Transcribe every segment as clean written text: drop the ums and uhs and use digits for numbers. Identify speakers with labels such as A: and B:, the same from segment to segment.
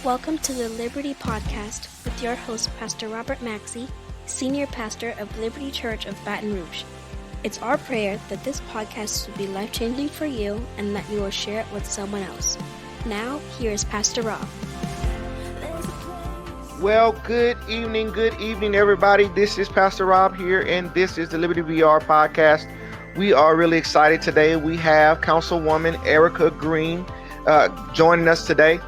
A: Welcome to the Liberty Podcast with your host, Pastor Robert Maxie, Senior Pastor of Liberty Church of Baton Rouge. It's our prayer that this podcast will be life-changing for you and that you will share it with someone else. Now, here is Pastor Rob.
B: Well, good evening, everybody. This is Pastor Rob here, and this is the LibertyBR Podcast. We are really excited today. We have Councilwoman Erika Green joining us today.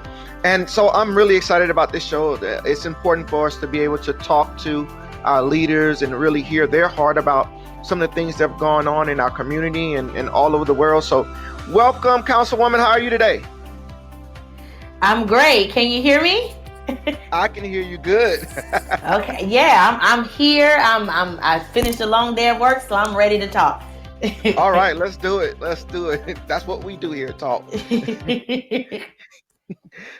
B: And so I'm really excited about this show. It's important for us to be able to talk to our leaders and really hear their heart about some of the things that have gone on in our community and all over the world. So welcome, Councilwoman. How are you today?
C: I'm great. Can you hear me?
B: I can hear you good.
C: Okay. Yeah, I'm here. I finished a long day at work, so I'm ready to talk.
B: All right, let's do it. That's what we do here, talk.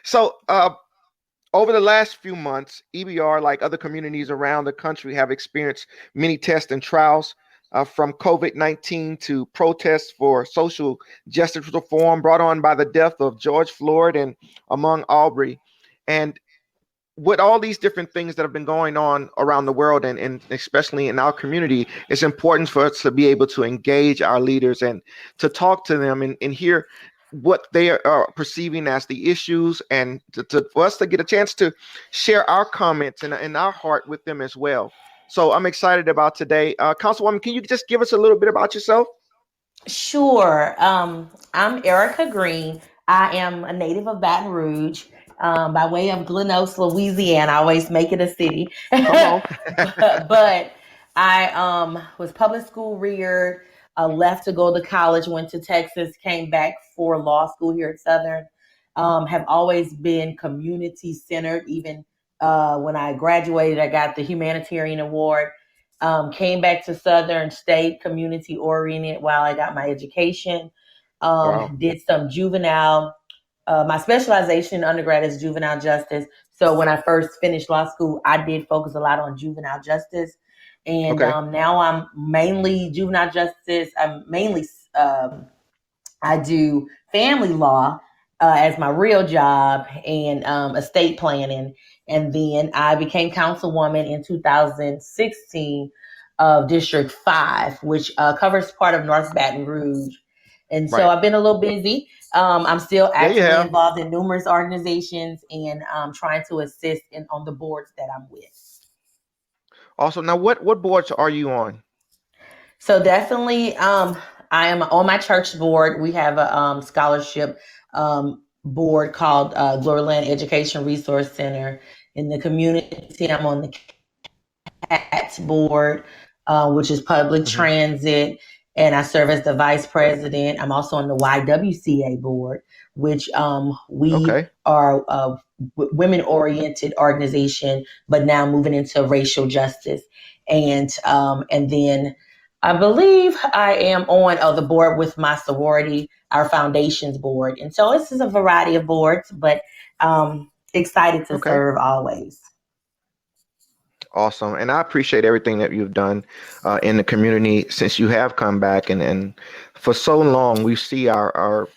B: So over the last few months, EBR, like other communities around the country, have experienced many tests and trials from COVID-19 to protests for social justice reform brought on by the death of George Floyd and Ahmaud Arbery. And with all these different things that have been going on around the world and especially in our community, it's important for us to be able to engage our leaders and to talk to them and hear what they are perceiving as the issues, and for us to get a chance to share our comments and our heart with them as well. So I'm excited about today. Councilwoman, can you just give us a little bit about yourself?
C: Sure. I'm Erika Green. I am a native of Baton Rouge, by way of Glen Oaks, Louisiana. I always make it a city.
B: Come on.
C: But I was public school reared, left to go to college, went to Texas, came back for law school here at Southern. Have always been community centered. Even when I graduated, I got the humanitarian award. Came back to Southern, stayed community oriented while I got my education.
B: Wow.
C: Did some juvenile. My specialization in undergrad is juvenile justice. So when I first finished law school, I did focus a lot on juvenile justice. And now I'm mainly juvenile justice. I do family law as my real job and estate planning. And then I became councilwoman in 2016 of District 5, which covers part of North Baton Rouge. And so I've been a little busy. I'm still actively involved in numerous organizations and trying to assist on the boards that I'm with.
B: Also, now what boards are you on?
C: So definitely, I am on my church board. We have a scholarship board called Gloryland Education Resource Center. In the community, I'm on the CATS board, which is public transit, and I serve as the vice president. I'm also on the YWCA board, which we are a women-oriented organization, but now moving into racial justice. And then I believe I am on the board with my sorority, our foundations board. And so this is a variety of boards, but excited to serve always.
B: Awesome. And I appreciate everything that you've done in the community since you have come back. And for so long, we see our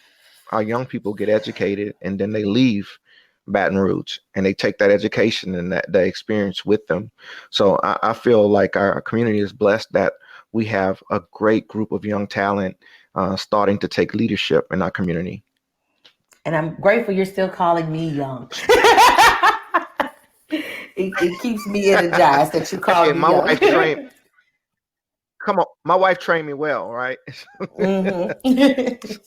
B: young people get educated and then they leave Baton Rouge and they take that education and that experience with them. So I feel like our community is blessed that we have a great group of young talent starting to take leadership in our community. And
C: I'm grateful you're still calling me young. It keeps me energized that you call me
B: my
C: young.
B: wife trained. Come on, my wife trained me well, right?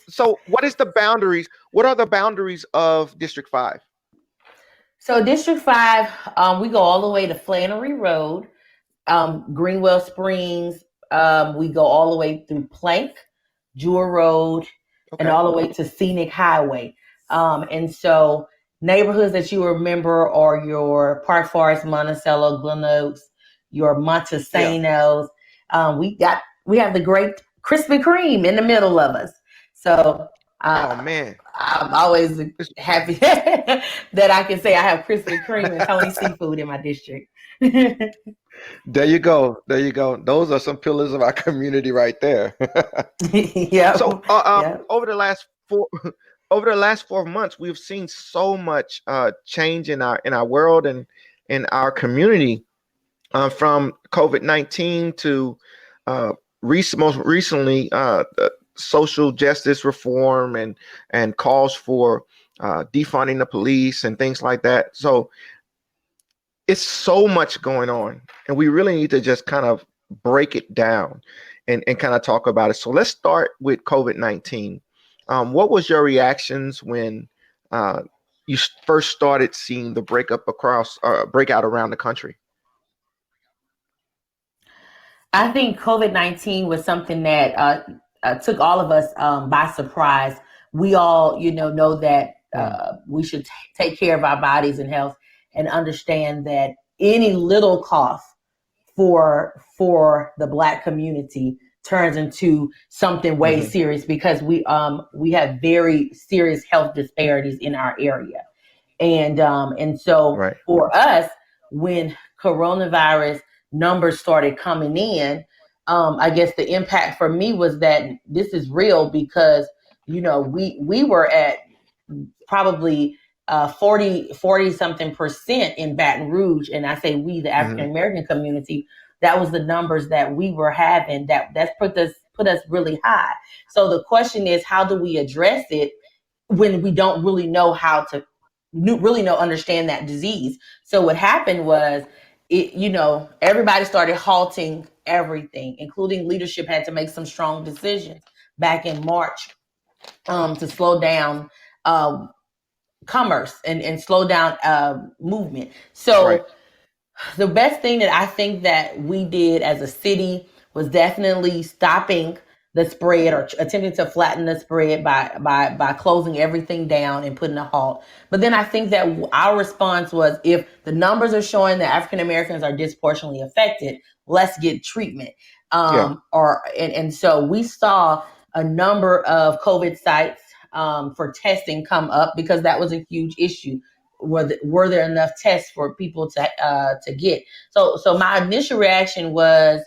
B: So what are the boundaries of District 5?
C: So District 5, we go all the way to Flannery Road, Greenwell Springs. We go all the way through Plank, Jewel Road, and all the way to Scenic Highway. And so neighborhoods that you remember are your Park Forest, Monticello, Glen Oaks, your Montesinos. We have the great Krispy Kreme in the middle of us. So
B: man,
C: I'm always happy that I can say I have Krispy Kreme and Tony Seafood in my district.
B: There you go. Those are some pillars of our community right there.
C: Yeah.
B: So over the last over the last 4 months, we've seen so much change in our world and in our community, from COVID-19 to most recently social justice reform and calls for defunding the police and things like that. So it's so much going on, and we really need to just kind of break it down and kind of talk about it. So let's start with COVID-19. What was your reactions when you first started seeing the breakout around the country?
C: I think COVID-19 was something that took all of us by surprise. We all, know that we should take care of our bodies and health, and understand that any little cough for the Black community turns into something way serious, because we have very serious health disparities in our area. And so for us, when coronavirus numbers started coming in, I guess the impact for me was that this is real, because, we were at probably 40 something percent in Baton Rouge. And I say we, the African American community, that was the numbers that we were having, that's put us really high. So the question is, how do we address it when we don't really know how to understand that disease? So what happened was, everybody started halting everything, including leadership had to make some strong decisions back in March to slow down commerce and slow down movement. So the best thing that I think that we did as a city was definitely stopping the spread, or attempting to flatten the spread by closing everything down and putting a halt. But then I think that our response was, if the numbers are showing that African Americans are disproportionately affected, let's get treatment. And so we saw a number of COVID sites for testing come up, because that was a huge issue. Were there enough tests for people to get? So my initial reaction was,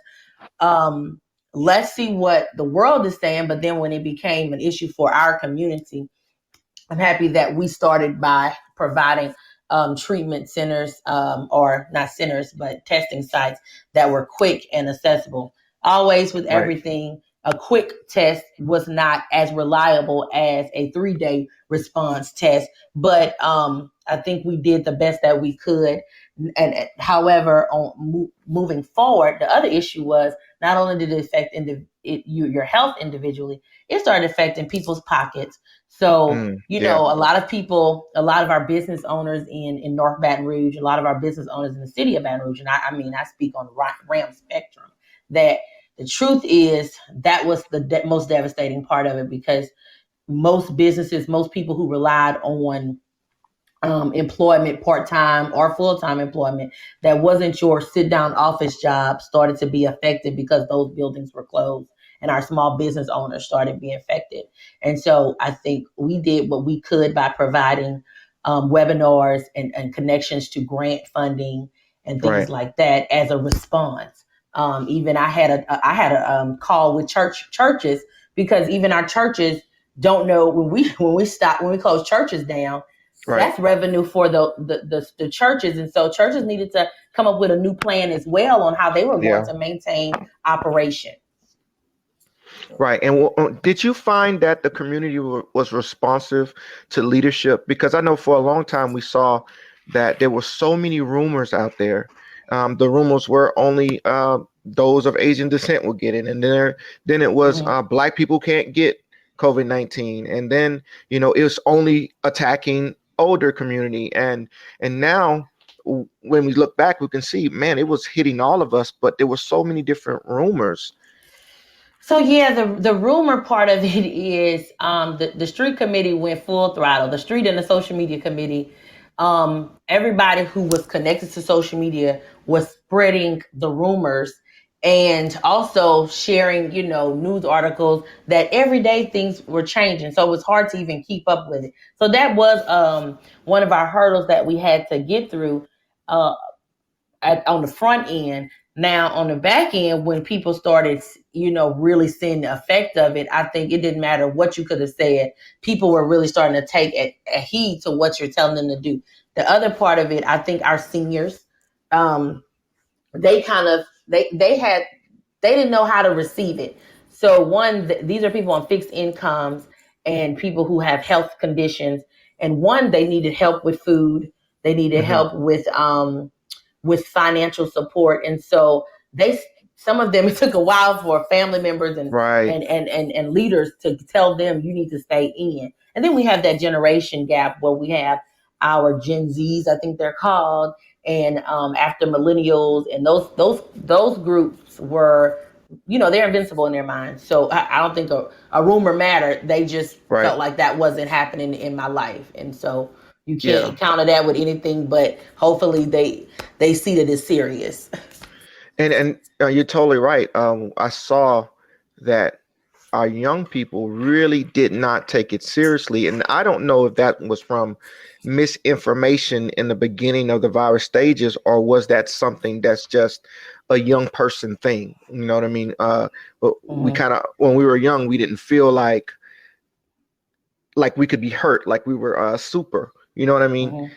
C: let's see what the world is saying. But then when it became an issue for our community, I'm happy that we started by providing treatment centers, or not centers, but testing sites that were quick and accessible. Always with everything, a quick test was not as reliable as a 3-day response test. But I think we did the best that we could. And however, moving forward, the other issue was, not only did it affect your health individually, it started affecting people's pockets. So, a lot of our business owners in North Baton Rouge, a lot of our business owners in the city of Baton Rouge, and I speak on the RAM spectrum, that the truth is that was the most devastating part of it, because most businesses, most people who relied on employment, part-time or full-time employment, that wasn't your sit-down office job, started to be affected because those buildings were closed, and our small business owners started being affected. And so I think we did what we could by providing webinars and connections to grant funding and things like that as a response. Even I had a call with churches, because even our churches don't know, when we close churches down, that's revenue for the churches. And so churches needed to come up with a new plan as well on how they were going to maintain operation.
B: Right. And did you find that the community was responsive to leadership? Because I know for a long time we saw that there were so many rumors out there. The rumors were only those of Asian descent will get it. And then it was Black people can't get COVID-19. And then, it was only attacking older community. And now when we look back, we can see, man, it was hitting all of us, but there were so many different rumors.
C: So the rumor part of it is the street committee went full throttle. The street and the social media committee, everybody who was connected to social media was spreading the rumors, and also sharing, news articles that every day things were changing. So it was hard to even keep up with it. So that was one of our hurdles that we had to get through on the front end. Now, on the back end, when people started, really seeing the effect of it, I think it didn't matter what you could have said. People were really starting to take a heed to what you're telling them to do. The other part of it, I think our seniors, they didn't know how to receive it. So these are people on fixed incomes and people who have health conditions. And they needed help with food. They needed help with financial support. And so some of them, it took a while for family members and leaders to tell them you need to stay in. And then we have that generation gap where we have our Gen Zs, I think they're called, and after millennials, and those groups were, they're invincible in their minds. So I don't think a rumor mattered. They just felt like that wasn't happening in my life. And so you can't counter that with anything, but hopefully they see that it's serious.
B: And you're totally right. I saw that our young people really did not take it seriously. And I don't know if that was from misinformation in the beginning of the virus stages, or was that something that's just a young person thing? You know what I mean? We kind of, when we were young, we didn't feel like we could be hurt, like we were super. You know what I mean?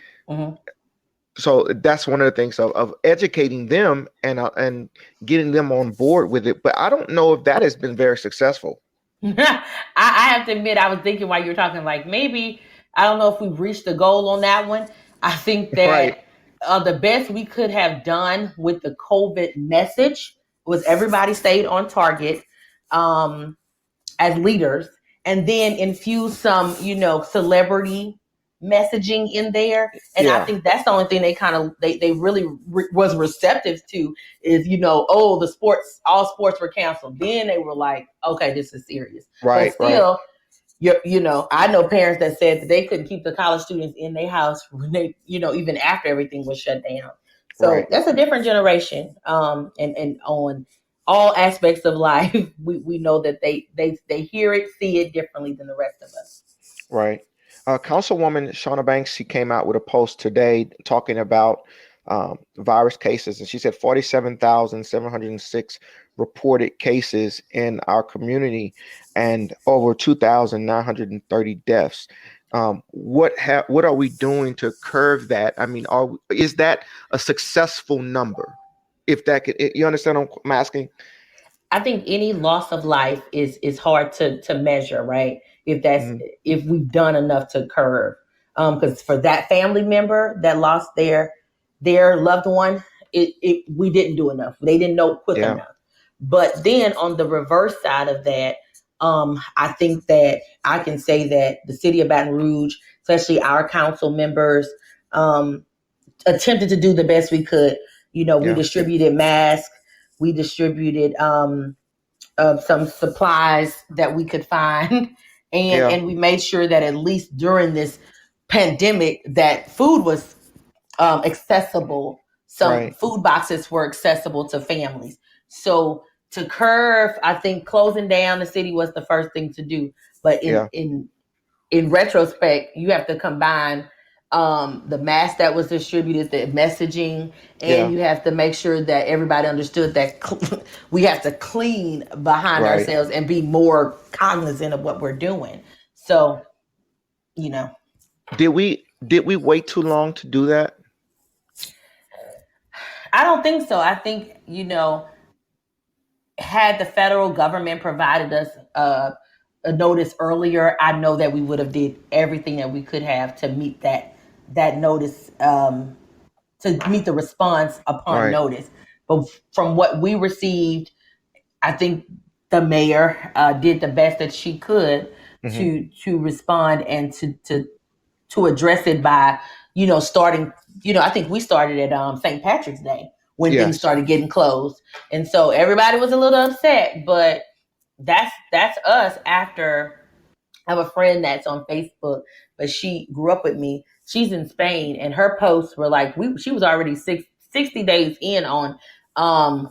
B: So that's one of the things of educating them and getting them on board with it. But I don't know if that has been very successful.
C: I have to admit, I was thinking while you were talking, like maybe, I don't know if we've reached the goal on that one. I think that the best we could have done with the COVID message was everybody stayed on target as leaders, and then infuse some, celebrity messaging in there. And I think that's the only thing they really was receptive to is, all sports were canceled. Then they were like, okay, this is serious. But still, I know parents that said that they couldn't keep the college students in their house when they, even after everything was shut down. So that's a different generation. And on all aspects of life, we know that they hear it, see it differently than the rest of us.
B: Right. Councilwoman Shauna Banks, she came out with a post today talking about virus cases, and she said 47,706 reported cases in our community and over 2,930 deaths. What are we doing to curb that? I mean, is that a successful number? If that could, you understand what I'm asking?
C: I think any loss of life is hard to measure, right? If we've done enough to curb, because for that family member that lost their loved one, we didn't do enough. They didn't know quick enough. But then on the reverse side of that, I think that I can say that the city of Baton Rouge, especially our council members, attempted to do the best we could. We distributed masks, we distributed some supplies that we could find. And we made sure that at least during this pandemic that food was accessible. Some food boxes were accessible to families. So to curb, I think closing down the city was the first thing to do. But in retrospect, you have to combine the mask that was distributed, the messaging, and you have to make sure that everybody understood that we have to clean behind ourselves and be more cognizant of what we're doing. So,
B: Did we wait too long to do that?
C: I don't think so. I think, had the federal government provided us a notice earlier, I know that we would have did everything that we could have to meet that notice, to meet the response upon notice. But from what we received, I think the mayor did the best that she could to respond and to address it by, starting, I think we started at St. Patrick's Day when things started getting closed. And so everybody was a little upset, but that's us after. I have a friend that's on Facebook, but she grew up with me. She's in Spain, and her posts were like, she was already 60 days in on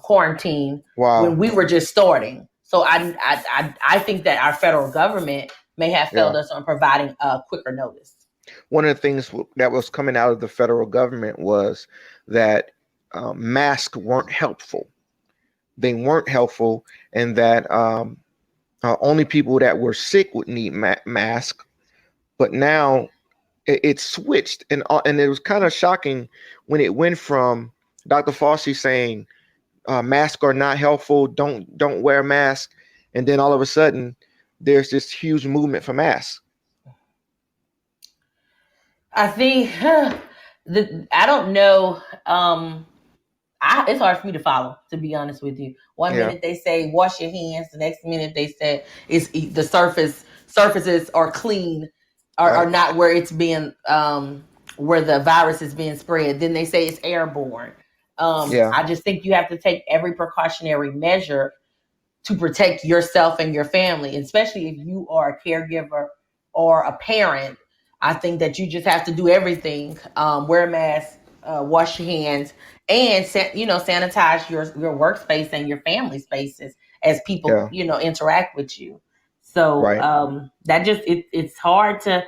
C: quarantine when we were just starting. So I think that our federal government may have failed us on providing a quicker notice.
B: One of the things that was coming out of the federal government was that masks weren't helpful. they weren't helpful, and that only people that were sick would need masks. But now it switched, and it was kind of shocking when it went from Dr. Fauci saying masks are not helpful, don't wear masks, and then all of a sudden there's this huge movement for masks.
C: I think I don't know. It's hard for me to follow, to be honest with you. One minute they say wash your hands, the next minute they say the surfaces are clean, are not where it's being where the virus is being spread. Then they say it's airborne. I just think you have to take every precautionary measure to protect yourself and your family, especially if you are a caregiver or a parent. I think that you just have to do everything. Wear a mask, wash your hands, and sanitize your workspace and your family spaces as people interact with you. So that just it's hard to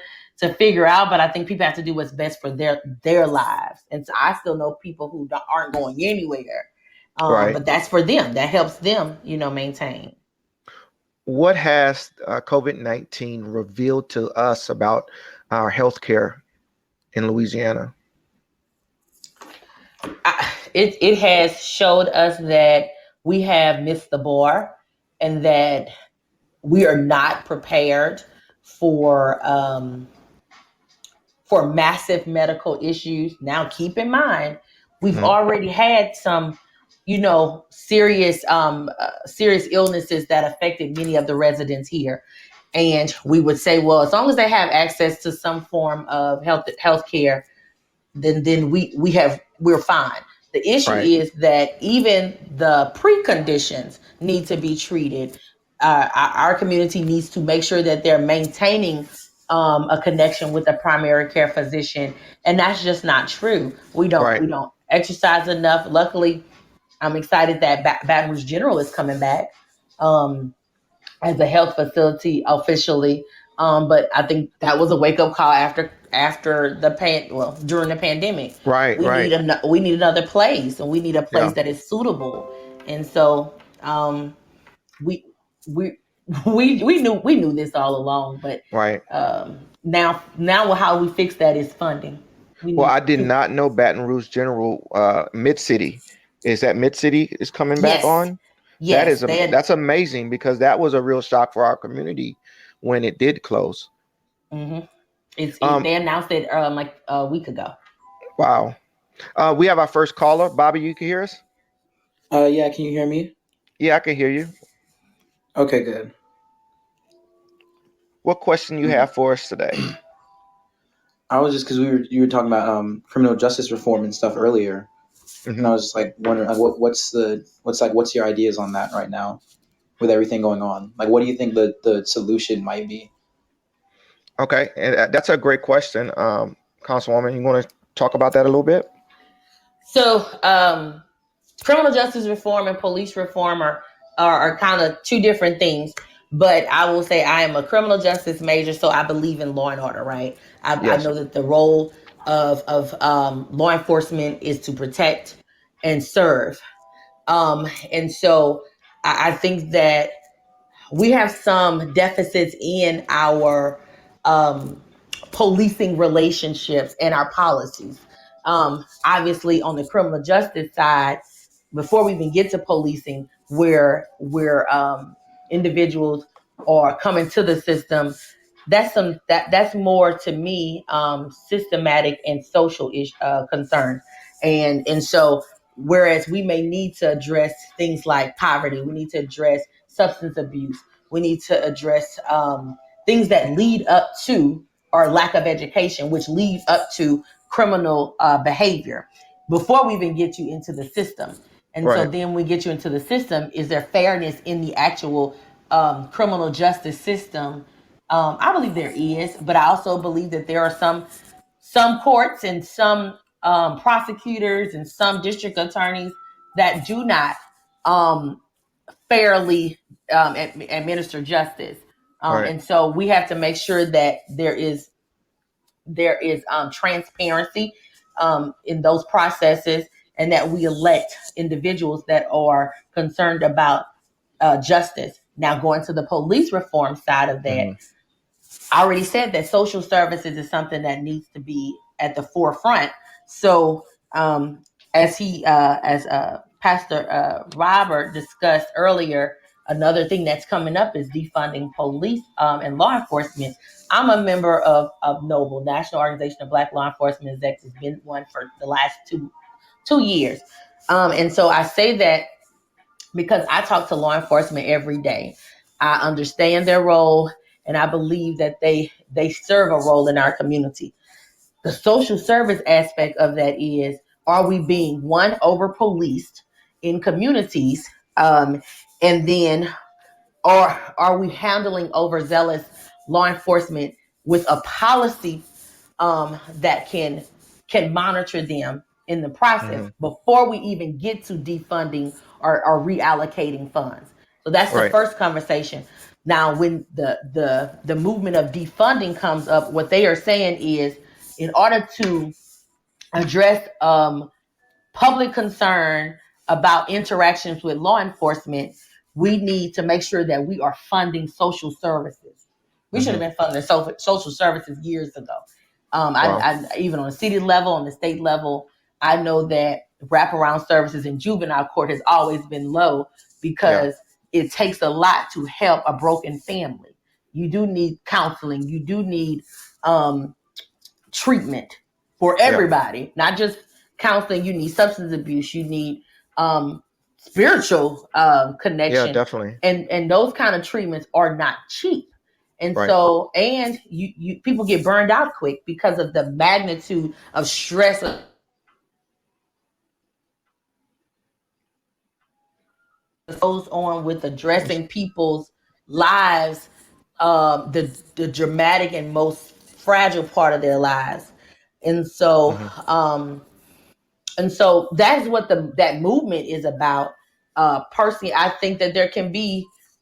C: figure out, but I think people have to do what's best for their lives. And so I still know people who aren't going anywhere, but that's for them. That helps them, maintain.
B: What has COVID-19 revealed to us about our healthcare in Louisiana?
C: It has showed us that we have missed the bar, and that we are not prepared for massive medical issues. Now, keep in mind, we've already had some, serious illnesses that affected many of the residents here. And we would say, well, as long as they have access to some form of health care, then we're fine. The issue is that even the preconditions need to be treated. Our community needs to make sure that they're maintaining a connection with a primary care physician, and that's just not true. We don't exercise enough. Luckily, I'm excited that Baton Rouge General is coming back as a health facility officially. But I think that was a wake up call after during the pandemic. We need another place, and we need a place that is suitable. And so we knew this all along, but now how we fix that is funding.
B: I did not know Baton Rouge General Mid-City. Is that Mid-City is coming back on? Yes, that's amazing, because that was a real shock for our community when it did close.
C: Mm-hmm. They announced it like a week ago.
B: Wow. We have our first caller. Bobby, you can hear us?
D: Yeah, can you hear me?
B: Yeah, I can hear you.
D: Okay, good.
B: What question you have for us today?
D: I was just, because you were talking about criminal justice reform and stuff earlier, and I was just like wondering, what's your ideas on that right now with everything going on? Like, what do you think the solution might be?
B: Okay, and that's a great question, Councilwoman. You want to talk about that a little bit?
C: So, criminal justice reform and police reform are kind of two different things. But I will say I am a criminal justice major, so I believe in law and order, right? I know that the role of law enforcement is to protect and serve. And so I think that we have some deficits in our policing relationships and our policies. Obviously, on the criminal justice side, before we even get to policing, where individuals are coming to the system, that's more to me systematic and social concern, and so whereas we may need to address things like poverty, we need to address substance abuse, we need to address things that lead up to, or lack of education, which leads up to criminal behavior before we even get you into the system. And so then we get you into the system. Is there fairness in the actual criminal justice system? I believe there is, but I also believe that there are some courts and some prosecutors and some district attorneys that do not fairly administer justice. And so we have to make sure that there is transparency in those processes. and that we elect individuals that are concerned about justice. Now, going to the police reform side of that, I already said that social services is something that needs to be at the forefront. So, as Pastor Robert discussed earlier, another thing that's coming up is defunding police and law enforcement. I'm a member of NOBLE, National Organization of Black Law Enforcement Executives, been one for the last two years. And so I say that because I talk to law enforcement every day. I understand their role, and I believe that they serve a role in our community. The social service aspect of that is, are we being, one, over-policed in communities, and then are we handling overzealous law enforcement with a policy that can monitor them in the process before we even get to defunding or reallocating funds? So that's the first conversation. Now, when the movement of defunding comes up, what they are saying is, in order to address public concern about interactions with law enforcement, we need to make sure that we are funding social services. We should have been funding social services years ago. I even on the city level, on the state level, I know that wraparound services in juvenile court has always been low because it takes a lot to help a broken family. You do need counseling. You do need treatment for everybody, not just counseling. You need substance abuse. You need spiritual connection.
B: Yeah, definitely.
C: And those kind of treatments are not cheap. And so, and you people get burned out quick because of the magnitude of stress goes on with addressing people's lives, the dramatic and most fragile part of their lives. And so, that's what that movement is about. Personally, I think that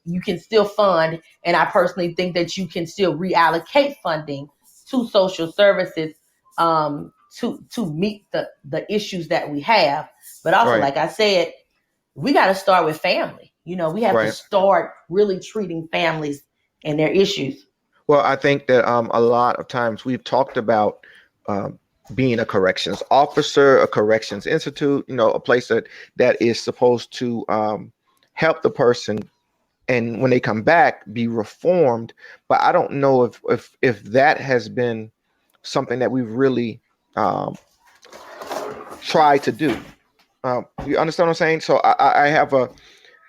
C: you can still fund, and I personally think that you can still reallocate funding to social services to meet the issues that we have. But also, like I said, we got to start with family. We have to start really treating families and their issues.
B: Well, I think that a lot of times we've talked about being a corrections officer, a corrections institute, a place that is supposed to help the person, and when they come back, be reformed. But I don't know if that has been something that we've really tried to do. You understand what I'm saying? So I have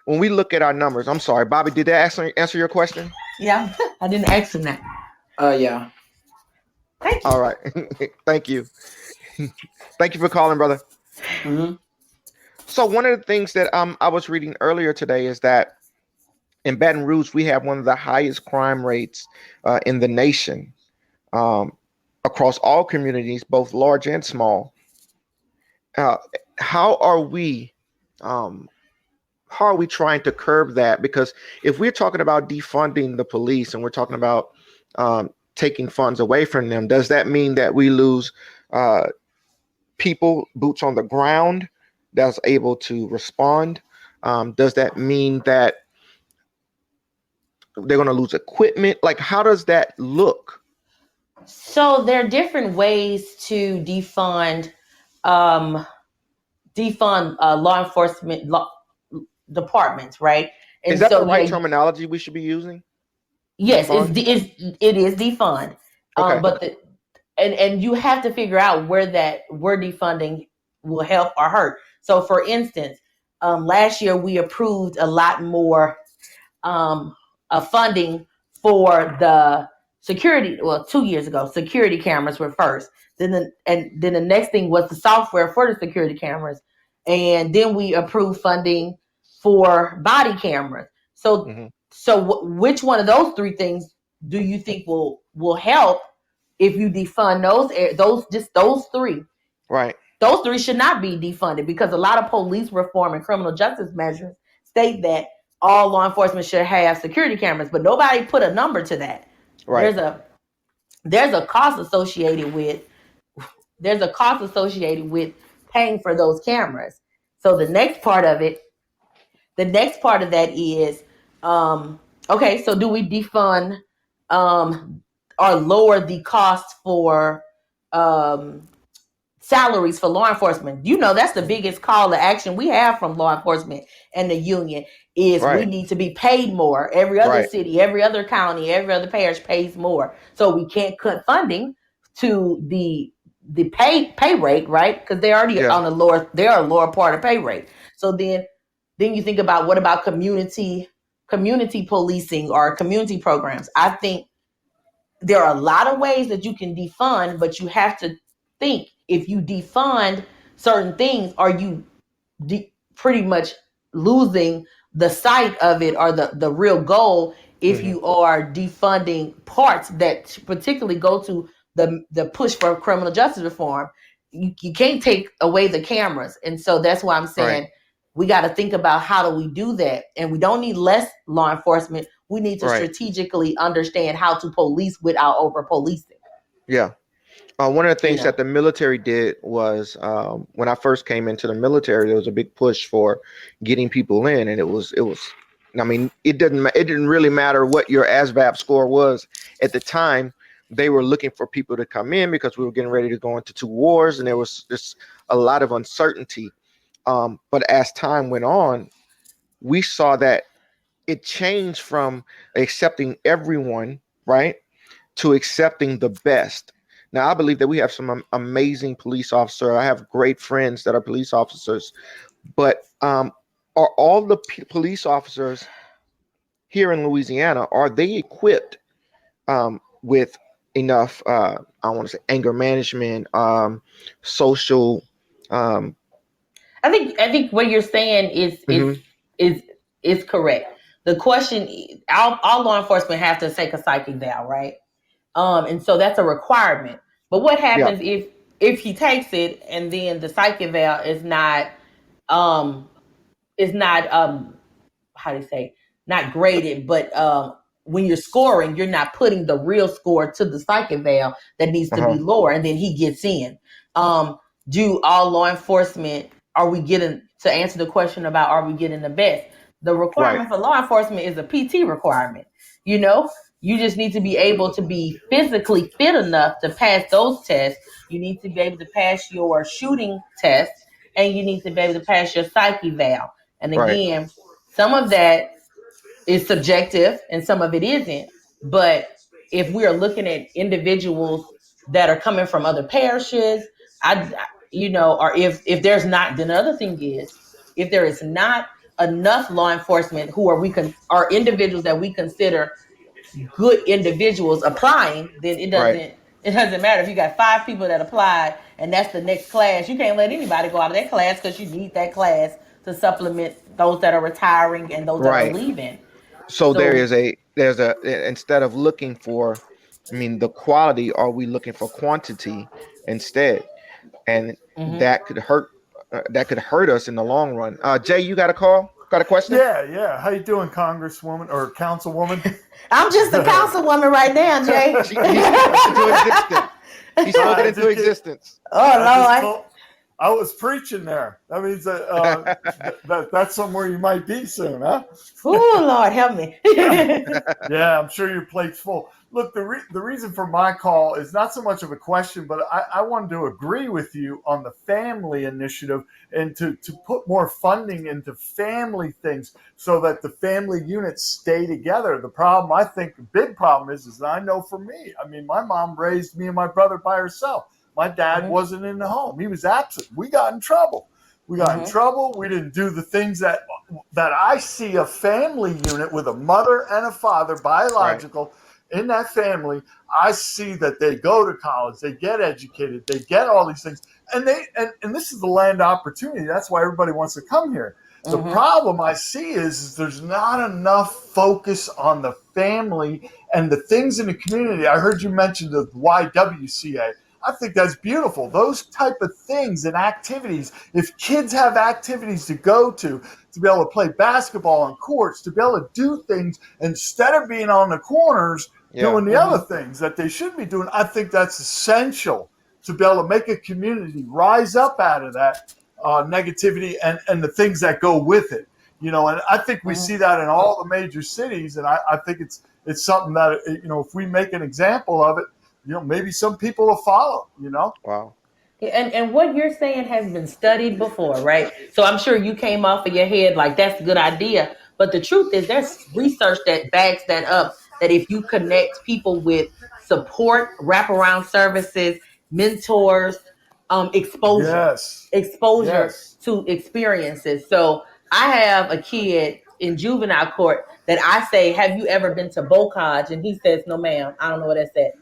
B: when we look at our numbers, I'm sorry, Bobby, did that answer your question?
C: Yeah, I didn't ask him that.
D: Yeah.
C: Thank you.
B: All right. Thank you. Thank you for calling, brother. So one of the things that I was reading earlier today is that in Baton Rouge, we have one of the highest crime rates in the nation across all communities, both large and small. How are we trying to curb that? Because if we're talking about defunding the police and we're talking about taking funds away from them, does that mean that we lose people, boots on the ground, that's able to respond? Does that mean that they're going to lose equipment? Like, how does that look?
C: So there are different ways to defund law enforcement departments, right? And
B: is that the right terminology we should be using?
C: Yes, it is defund.
B: Okay.
C: But and you have to figure out where defunding will help or hurt. So, for instance, last year we approved a lot more funding for the security. Well, 2 years ago, security cameras were first. Then the next thing was the software for the security cameras, and then we approved funding for body cameras. So, which one of those three things do you think will help if you defund those three?
B: Right.
C: Those three should not be defunded, because a lot of police reform and criminal justice measures state that all law enforcement should have security cameras, but nobody put a number to that.
B: Right.
C: There's a cost associated with paying for those cameras. So the next part of that is, okay, so do we defund or lower the cost for salaries for law enforcement? That's the biggest call to action we have from law enforcement and the union is we need to be paid more. Every other city, every other county, every other parish pays more. So we can't cut funding to the pay rate, right? Because they're already on the lower, they're a lower part of pay rate. So then you think about what about community policing or community programs? I think there are a lot of ways that you can defund, but you have to think, if you defund certain things, are you pretty much losing the sight of it or the real goal if you are defunding parts that particularly go to the push for criminal justice reform? You can't take away the cameras. And so that's why I'm saying we got to think about how do we do that. And we don't need less law enforcement. We need to strategically understand how to police without over policing. Yeah.
B: One of the things that the military did was when I first came into the military, there was a big push for getting people in. And it was, I mean, it didn't really matter what your ASVAB score was at the time. They were looking for people to come in because we were getting ready to go into 2 wars. And there was just a lot of uncertainty. But as time went on, we saw that it changed from accepting everyone, right, to accepting the best. Now, I believe that we have some amazing police officers. I have great friends that are police officers. But are all the police officers here in Louisiana, are they equipped with enough, I want to say, anger management, social?
C: I think what you're saying is correct. The question, all law enforcement have to take a psych eval, right? And so that's a requirement. But what happens if he takes it and then the psych eval is not not graded, but when you're scoring, you're not putting the real score to the psych eval that needs to be lower, and then he gets in. Do all law enforcement, to answer the question about are we getting the best? The requirement for law enforcement is a PT requirement. You just need to be able to be physically fit enough to pass those tests. You need to be able to pass your shooting test, and you need to be able to pass your psych eval. And again, some of that is subjective and some of it isn't. But if we are looking at individuals that are coming from other parishes, or if there's not, then the other thing is, if there is not enough law enforcement who are individuals that we consider good individuals applying, then it doesn't matter if you got 5 people that applied and that's the next class. You can't let anybody go out of that class because you need that class to supplement those that are retiring and those that are leaving.
B: So there's a instead of looking for, the quality, are we looking for quantity instead? And that could hurt us in the long run. Jay, you got a call? Got a question?
E: Yeah. How you doing, Congresswoman or Councilwoman?
C: I'm just a councilwoman right now, Jay.
B: He spoke it into existence.
C: Oh, Lord.
E: I was preaching there. That means that's somewhere you might be soon, huh?
C: Oh, Lord, help me.
E: Yeah, I'm sure your plate's full. Look, the reason for my call is not so much of a question, but I wanted to agree with you on the family initiative and to put more funding into family things so that the family units stay together. The problem, I think, the big problem is that I know for me, my mom raised me and my brother by herself. My dad wasn't in the home. He was absent. We got in trouble. We didn't do the things that I see a family unit with a mother and a father, biological, in that family. I see that they go to college, they get educated, they get all these things. And this is the land of opportunity. That's why everybody wants to come here. The problem I see is there's not enough focus on the family and the things in the community. I heard you mention the YWCA. I think that's beautiful. Those type of things and activities, if kids have activities to go to be able to play basketball on courts, to be able to do things instead of being on the corners doing the other things that they should be doing, I think that's essential to be able to make a community rise up out of that negativity and the things that go with it. And I think we see that in all the major cities, and I think it's something that, if we make an example of it, maybe some people will follow.
B: Wow.
C: And what you're saying has been studied before, right? So I'm sure you came off of your head like that's a good idea. But the truth is there's research that backs that up, that if you connect people with support, wraparound services, mentors, exposure
E: Yes.
C: to experiences. So I have a kid in juvenile court that I say, have you ever been to Bocage? And he says, no, ma'am, I don't know what that's at.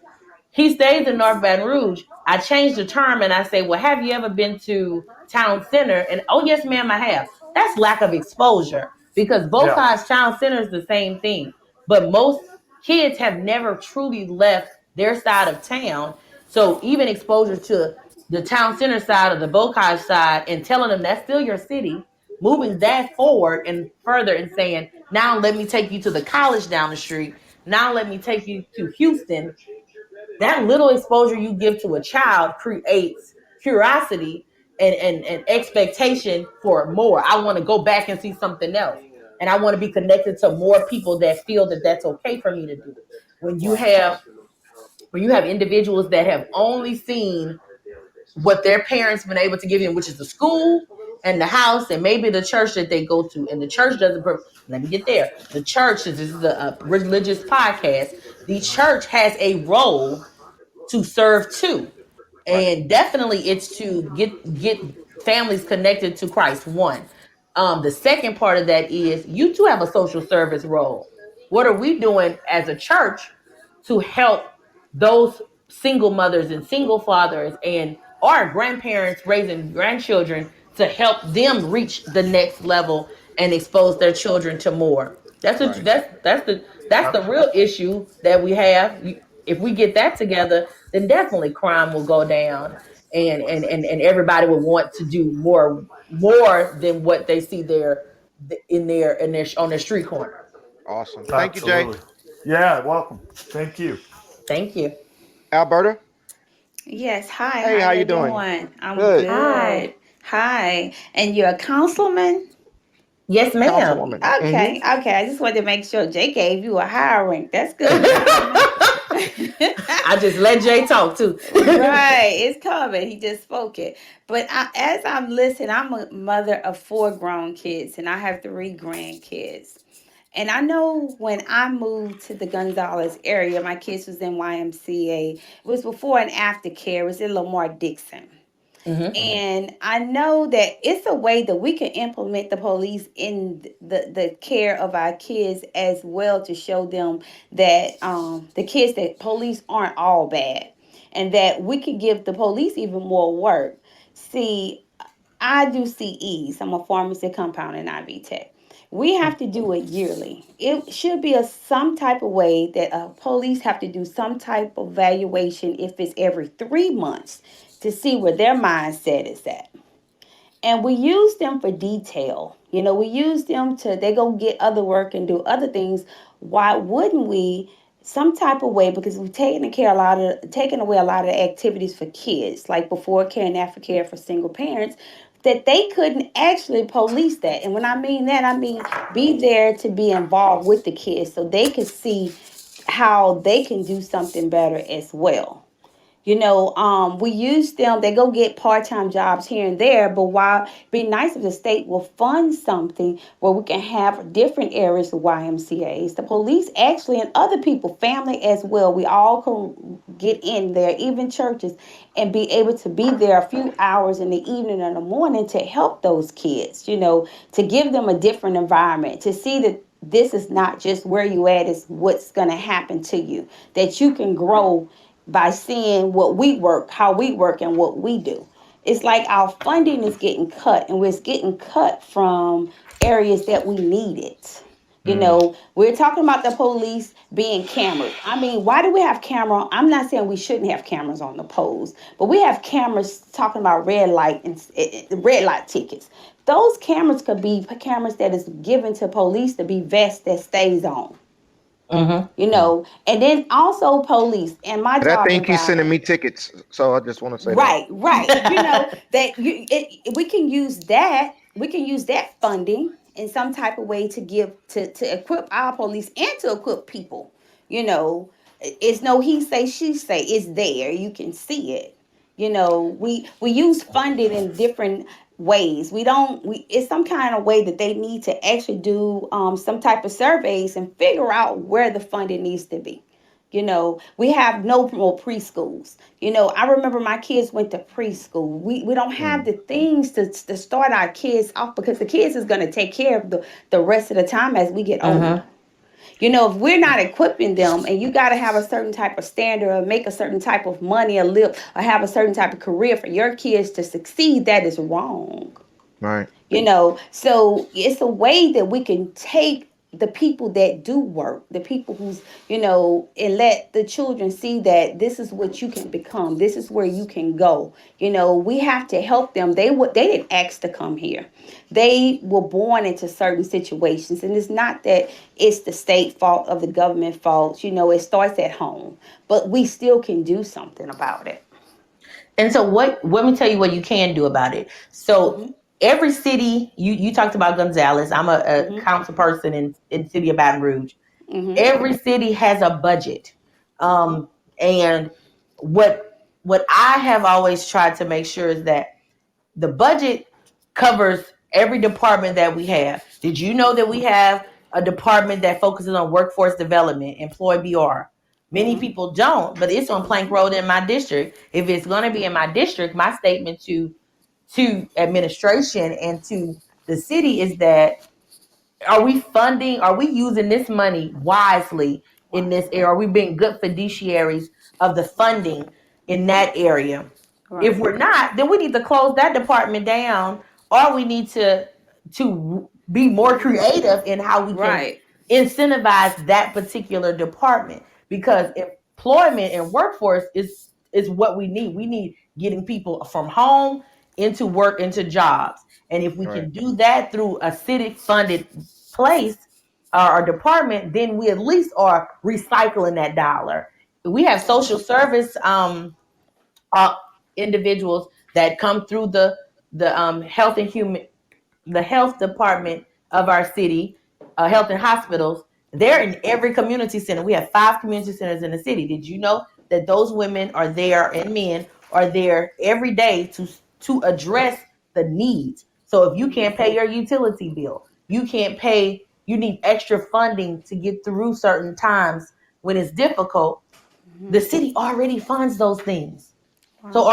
C: He stays in North Baton Rouge. I changed the term and I say, well, have you ever been to Town Center? And, oh, yes, ma'am, I have. That's lack of exposure, because Bocage Town Center is the same thing. But most kids have never truly left their side of town. So even exposure to the Town Center side or the Bocage side and telling them that's still your city, moving that forward and further and saying, now let me take you to the college down the street. Now let me take you to Houston. That little exposure you give to a child creates curiosity and expectation for more. I want to go back and see something else. And I want to be connected to more people that feel that that's okay for me to do. When you have individuals that have only seen what their parents been able to give them, which is the school and the house and maybe the church that they go to, and the church doesn't. Let me get there. The church, this is a religious podcast. The church has a role to serve too, and definitely it's to get families connected to Christ. One, the second part of that is you too have a social service role. What are we doing as a church to help those single mothers and single fathers and our grandparents raising grandchildren to help them reach the next level and expose their children to more? That's the real issue that we have. If we get that together, then definitely crime will go down, and everybody will want to do more than what they see there on their street corner.
B: Awesome. Thank you, Jay.
E: Yeah, welcome. Thank you.
C: Thank you.
B: Alberta?
F: Yes. Hi.
B: Hey, how you doing?
F: I'm
B: Good.
F: good. Hi. And you're a councilman?
C: Yes, ma'am.
B: Councilwoman.
F: Okay. Okay. I just wanted to make sure Jay gave you a higher rank. That's good.
C: I just let Jay talk too.
F: Right. It's coming. He just spoke it. But as I'm listening, I'm a mother of 4 grown kids and I have 3 grandkids. And I know when I moved to the Gonzales area, my kids was in YMCA. It was before and after care. It was in Lamar Dixon.
C: Mm-hmm.
F: And I know that it's a way that we can implement the police in the care of our kids as well, to show them that the kids, that police aren't all bad, and that we could give the police even more work. See, I do CEs. I'm a pharmacy compound in IV Tech. We have to do it yearly. It should be some type of way that police have to do some type of evaluation, if it's every 3 months, to see where their mindset is at. And we use them for detail. We use them they go get other work and do other things. Why wouldn't we, some type of way, because we've taken away a lot of the activities for kids, like before care and after care for single parents, that they couldn't actually police that. And when I mean that, I mean be there to be involved with the kids so they can see how they can do something better as well. We use them, they go get part-time jobs here and there, but while it'd be nice if the state will fund something where we can have different areas of YMCAs, the police actually, and other people, family as well, we all can get in there, even churches, and be able to be there a few hours in the evening and the morning to help those kids, to give them a different environment, to see that this is not just where you at, it's what's going to happen to you, that you can grow by seeing how we work and what we do. It's like our funding is getting cut, and it's getting cut from areas that we need it. We're talking about the police being cameras. I mean, why do we have camera? I'm not saying we shouldn't have cameras on the poles, but we have cameras talking about red light and red light tickets. Those cameras could be cameras that is given to police to be vests that stays on. And then also police and my
B: But I
F: job
B: think he's sending
F: environment.
B: me tickets, so I just want to say
F: Right. That we can use that. We can use that funding in some type of way to give to equip our police and to equip people. It's no he say she say. It's there. You can see it. We use funding in different ways. It's some kind of way that they need to actually do some type of surveys and figure out where the funding needs to be. We have no more preschools. I remember my kids went to preschool. We don't have the things to start our kids off, because the kids is going to take care of the rest of the time as we get older. If we're not equipping them, and you got to have a certain type of standard or make a certain type of money or live or have a certain type of career for your kids to succeed, that is wrong.
B: right.
F: So it's a way that we can take the people that do work, the people who's, and let the children see that this is what you can become. This is where you can go. We have to help them. They didn't ask to come here. They were born into certain situations. And it's not that it's the state fault of the government fault. It starts at home. But we still can do something about it.
C: And so let me tell you what you can do about it. So every city, you talked about Gonzales. I'm a council person in city of Baton Rouge. Every city has a budget. And what I have always tried to make sure is that the budget covers every department that we have. Did you know that we have a department that focuses on workforce development, LibertyBR? Many people don't, but it's on Plank Road in my district. If it's going to be in my district, my statement to administration and to the city is that are we using this money wisely in this area? Are we being good fiduciaries of the funding in that area? Right. If we're not, then we need to close that department down, or we need to be more creative in how we can incentivize that particular department, because employment and workforce is what we need. We need getting people from home into work, into jobs. And if we can do that through a city funded place or department, then we at least are recycling that dollar. We have social service individuals that come through the health department of our city, health and hospitals. They're in every community center. We have 5 community centers in the city. Did you know that those women are there and men are there every day to address the needs? So if you can't pay your utility bill, you need extra funding to get through certain times when it's difficult, the city already funds those things. So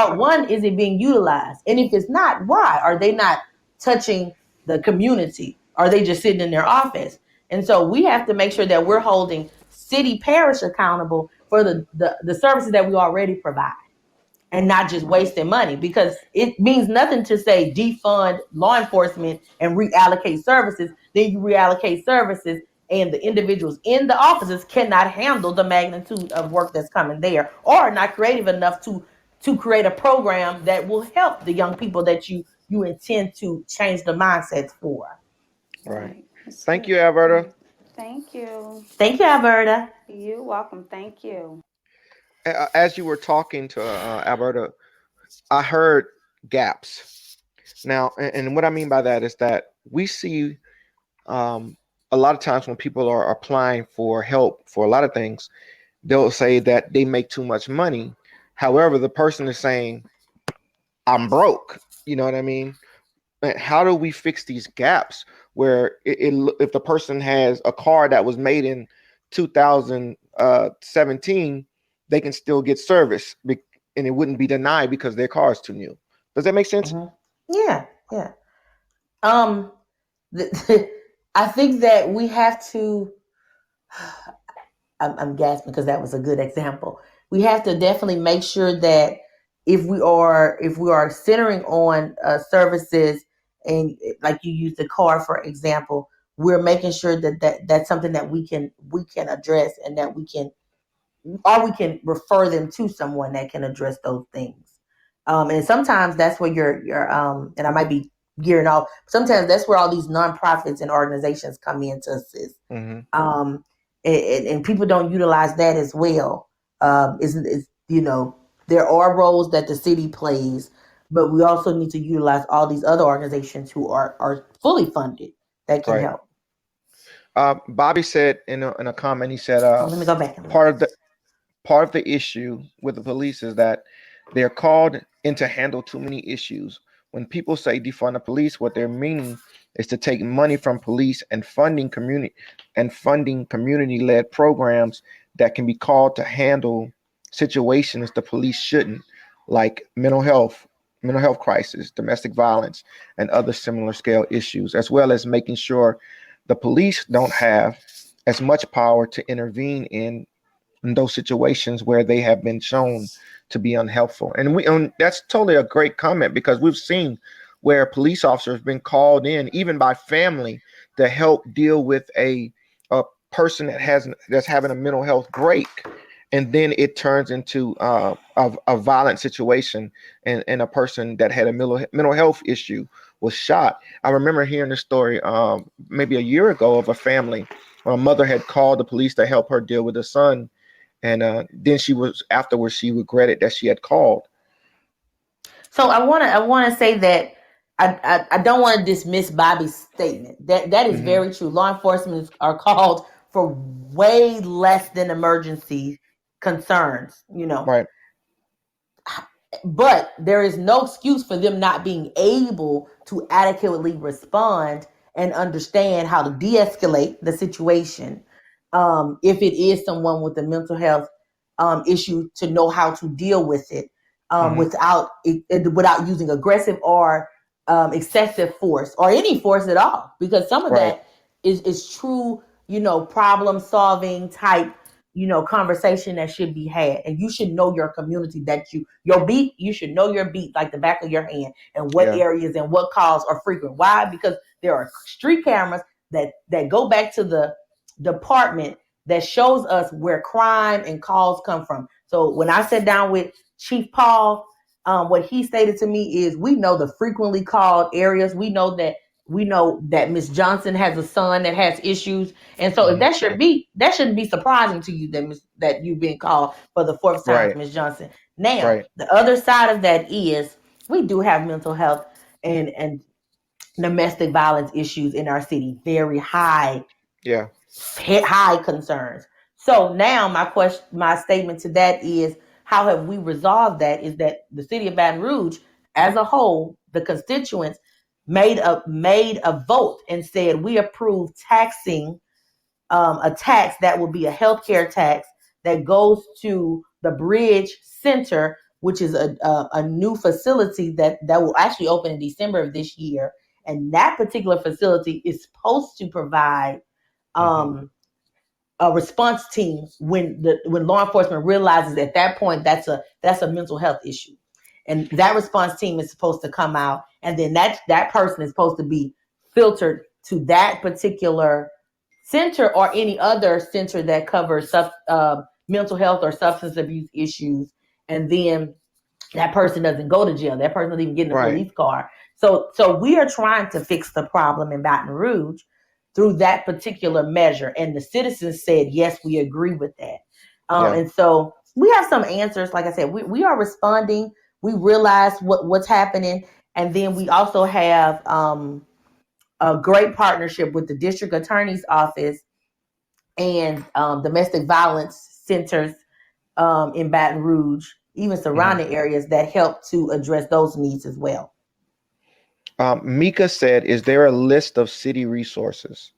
C: is it being utilized? And if it's not, why? Are they not touching the community? Are they just sitting in their office? And so we have to make sure that we're holding city parish accountable for the services that we already provide, and not just wasting money, because it means nothing to say defund law enforcement and reallocate services. Then you reallocate services and the individuals in the offices cannot handle the magnitude of work that's coming there, or are not creative enough to create a program that will help the young people that you intend to change the mindsets for.
B: Right. Thank you, Alberta.
F: Thank you.
C: Thank you, Alberta.
F: You're welcome. Thank you.
B: As you were talking to Alberta, I heard gaps. Now, and what I mean by that is that we see a lot of times when people are applying for help for a lot of things, they'll say that they make too much money. However, the person is saying, I'm broke. You know what I mean? How do we fix these gaps where if the person has a car that was made in 2017, they can still get service and it wouldn't be denied because their car is too new? Does that make sense?
C: Yeah. I think that we have to, I'm gasping because that was a good example. We have to definitely make sure that if we are centering on services, and like you use the car for example, we're making sure that's something that we can address, and that we can refer them to someone that can address those things. And sometimes that's where you're and I might be gearing off. Sometimes that's where all these nonprofits and organizations come in to assist. and people don't utilize that as well. Is there are roles that the city plays, but we also need to utilize all these other organizations who are fully funded that can help.
B: Bobby said in a comment, he said,
C: let me go back.
B: part of the issue with the police is that they're called in to handle too many issues. When people say defund the police, what they're meaning is to take money from police and funding community-led programs that can be called to handle situations the police shouldn't, like mental health crisis, domestic violence, and other similar scale issues, as well as making sure the police don't have as much power to intervene in those situations where they have been shown to be unhelpful. And that's totally a great comment, because we've seen where police officers have been called in, even by family, to help deal with a person that's having a mental health break, and then it turns into a violent situation, and a person that had a mental health issue was shot. I remember hearing this story maybe a year ago of a family where a mother had called the police to help her deal with a son, and then afterwards she regretted that she had called.
C: So I want to say that I don't want to dismiss Bobby's statement. That is very true. Law enforcement are called for way less than emergency concerns,
B: Right.
C: But there is no excuse for them not being able to adequately respond and understand how to de-escalate the situation. If it is someone with a mental health issue, to know how to deal with it without using aggressive or excessive force, or any force at all, because some of that is true, problem solving type, conversation that should be had. And you should know your community, that you should know your beat like the back of your hand, and what areas and what calls are frequent. Why? Because there are street cameras that go back to the department that shows us where crime and calls come from. So when I sat down with Chief Paul, what he stated to me is, we know the frequently called areas. We know that Miss Johnson has a son that has issues. And so if that shouldn't be surprising to you that you've been called for the fourth time, Miss Johnson. Now, the other side of that is, we do have mental health and domestic violence issues in our city, very high, high concerns. So now my statement to that is, how have we resolved that? Is that the city of Baton Rouge as a whole, the constituents made a vote and said, we approve taxing a tax that will be a healthcare tax that goes to the Bridge Center, which is a new facility that will actually open in December of this year. And that particular facility is supposed to provide a response team when law enforcement realizes at that point that's a mental health issue. And that response team is supposed to come out, and then that person is supposed to be filtered to that particular center or any other center that covers mental health or substance abuse issues. And then that person doesn't go to jail. That person doesn't even get in a police car. So we are trying to fix the problem in Baton Rouge through that particular measure. And the citizens said, yes, we agree with that. And so we have some answers. Like I said, we are responding. We realize what's happening. And then we also have a great partnership with the district attorney's office and domestic violence centers in Baton Rouge, even surrounding areas, that help to address those needs as well.
B: Mika said, is there a list of city resources?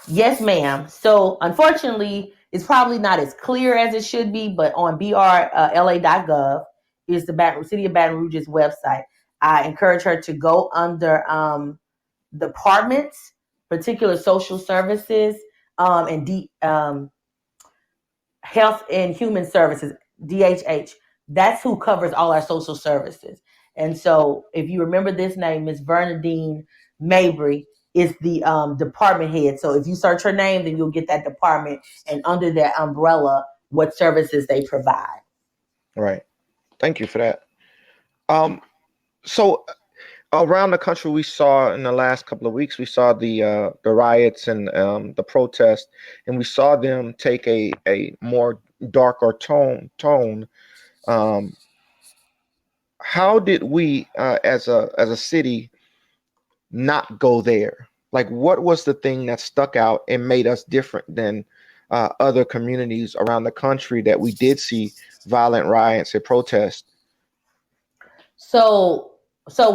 C: Yes, ma'am. So unfortunately, it's probably not as clear as it should be, but on brla.gov is the City of Baton Rouge's website. I encourage her to go under departments, particular social services, and health and human services, DHH. That's who covers all our social services. And so if you remember this name, Ms. Bernadine Mabry is the department head. So if you search her name, then you'll get that department, and under that umbrella, what services they provide.
B: Right. Thank you for that. So Around the country, we saw in the last couple of weeks, we saw the riots and the protests, and we saw them take a more darker tone. Um, how did we, as a city, not go there? Like, what was the thing that stuck out and made us different than other communities around the country that we did see violent riots and protests?
C: So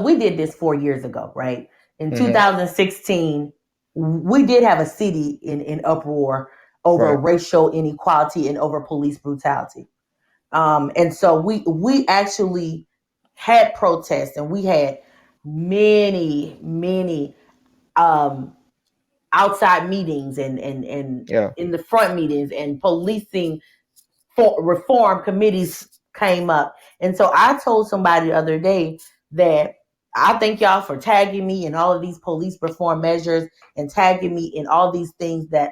C: we did this 4 years ago, right? In 2016, we did have a city in uproar over racial inequality and over police brutality. And so we actually had protests, and we had many outside meetings and in the front meetings, and policing reform committees came up. And so I told somebody the other day that I thank y'all for tagging me in all of these police reform measures and tagging me in all these things that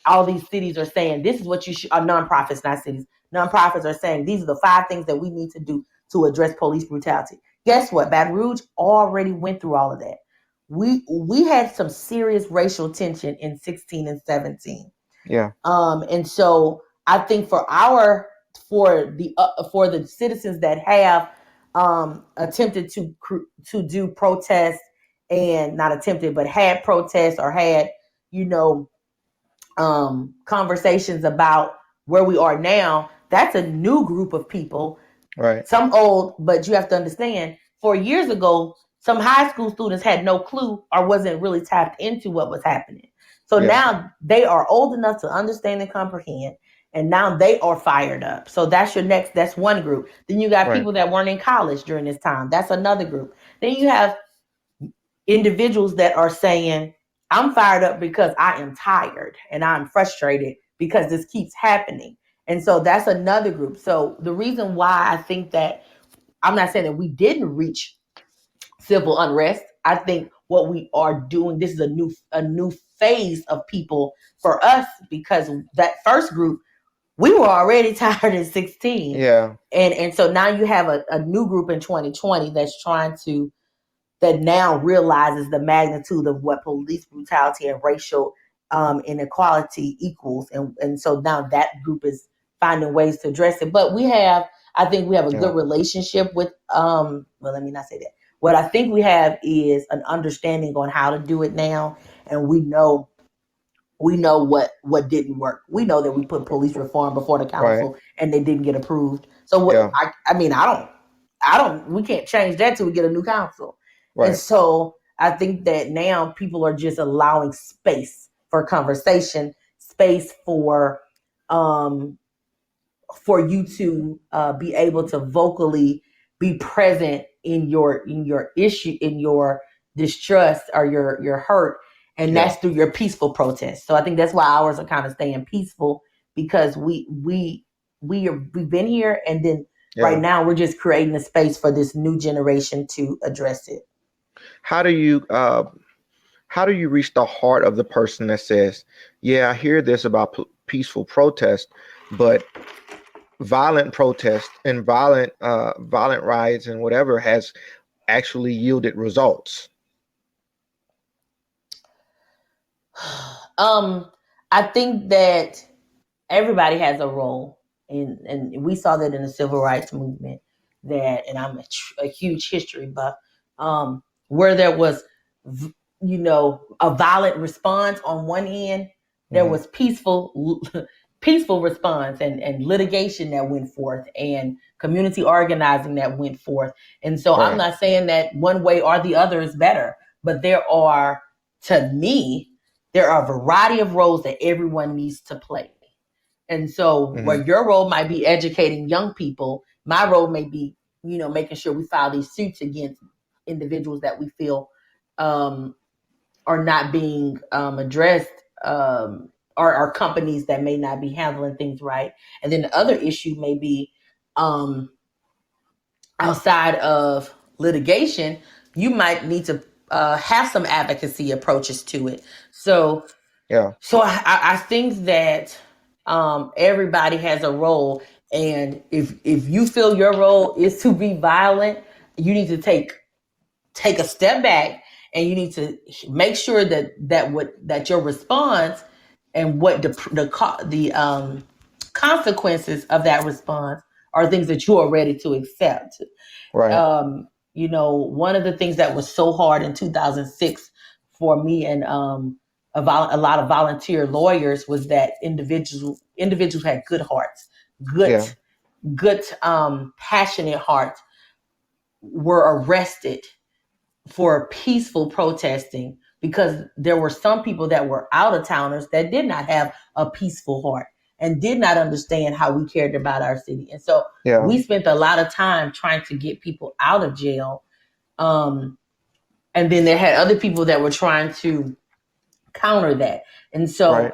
C: all these cities are saying. This is what you should, nonprofits, not cities. Nonprofits are saying these are the 5 things that we need to do to address police brutality. Guess what? Baton Rouge already went through all of that. We had some serious racial tension in 16 and 17.
B: Yeah.
C: And so I think for the citizens that have attempted to do protests, and not attempted, but had protests or had, conversations about where we are now, that's a new group of people.
B: Right.
C: Some old, but you have to understand, 4 years ago, some high school students had no clue or wasn't really tapped into what was happening. So now they are old enough to understand and comprehend, and now they are fired up. So that's that's one group. Then you got people that weren't in college during this time. That's another group. Then you have individuals that are saying, I'm fired up because I am tired and I'm frustrated because this keeps happening. And so that's another group. So the reason why I think that, I'm not saying that we didn't reach civil unrest. I think what we are doing, this is a new phase of people for us, because that first group, we were already tired in 16.
B: Yeah.
C: And so now you have a new group in 2020 that now realizes the magnitude of what police brutality and racial inequality equals. And so now that group is finding ways to address it. But I think we have a good relationship with, well, let me not say that. What I think we have is an understanding on how to do it now. And we know what didn't work. We know that we put police reform before the council and they didn't get approved. So we can't change that till we get a new council. Right. And so I think that now people are just allowing space for conversation, space for you to be able to vocally be present in your issue, in your distrust or your hurt. And that's through your peaceful protest. So I think that's why ours are kind of staying peaceful, because we've been here, and then right now we're just creating a space for this new generation to address it.
B: How do you reach the heart of the person that says, yeah, I hear this about peaceful protest, but violent protest and violent riots and whatever has actually yielded results?
C: I think that everybody has a role, and we saw that in the civil rights movement. And I'm a huge history buff. Where there was, a violent response on one end, there was peaceful response and litigation that went forth and community organizing that went forth. And so I'm not saying that one way or the other is better, but to me, there are a variety of roles that everyone needs to play. And so where your role might be educating young people, my role may be, making sure we file these suits against individuals that we feel are not being addressed, or companies that may not be handling things right. And then the other issue may be outside of litigation, you might need to have some advocacy approaches to it. So I think that everybody has a role, and if you feel your role is to be violent, you need to take take a step back, and you need to make sure that your response and what the consequences of that response are things that you are ready to accept.
B: Right.
C: One of the things that was so hard in 2006 for me and a lot of volunteer lawyers was that individuals had good hearts, good passionate hearts were arrested for peaceful protesting because there were some people that were out of towners that did not have a peaceful heart and did not understand how we cared about our city. And so we spent a lot of time trying to get people out of jail. And then there had other people that were trying to counter that. And so